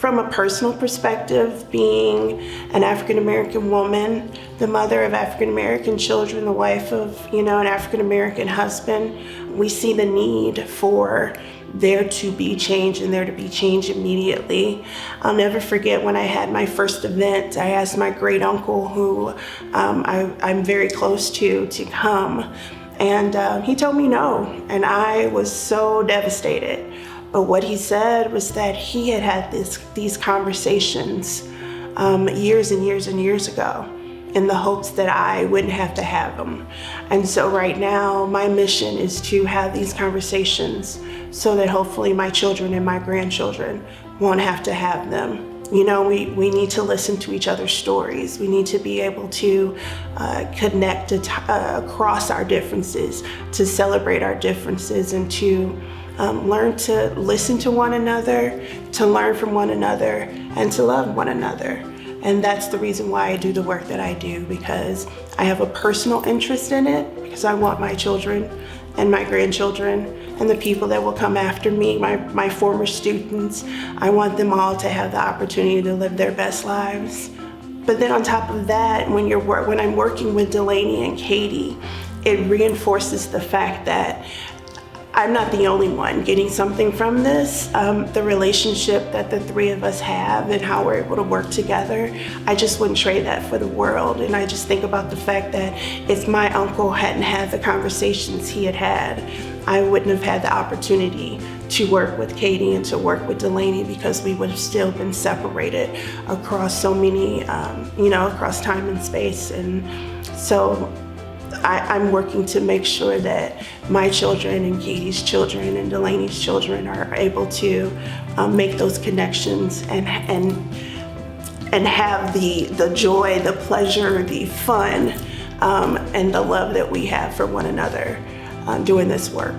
from a personal perspective, being an African-American woman, the mother of African-American children, the wife of, an African-American husband, we see the need for there to be change and there to be change immediately. I'll never forget when I had my first event, I asked my great uncle, who I'm very close to come, and he told me no, and I was so devastated. But what he said was that he had these conversations years and years and years ago in the hopes that I wouldn't have to have them. And so right now, my mission is to have these conversations so that hopefully my children and my grandchildren won't have to have them. We need to listen to each other's stories. We need to be able to connect across our differences, to celebrate our differences, and to learn to listen to one another, to learn from one another, and to love one another. And that's the reason why I do the work that I do, because I have a personal interest in it, because I want my children and my grandchildren and the people that will come after me, my former students, I want them all to have the opportunity to live their best lives. But then on top of that, when I'm working with Delaney and Katie, it reinforces the fact that I'm not the only one getting something from this. The relationship that the three of us have and how we're able to work together, I just wouldn't trade that for the world. And I just think about the fact that if my uncle hadn't had the conversations he had, I wouldn't have had the opportunity to work with Katie and to work with Delaney, because we would have still been separated across so many, across time and space. And so I'm working to make sure that my children and Katie's children and Delaney's children are able to make those connections and have the joy, the pleasure, the fun, and the love that we have for one another doing this work.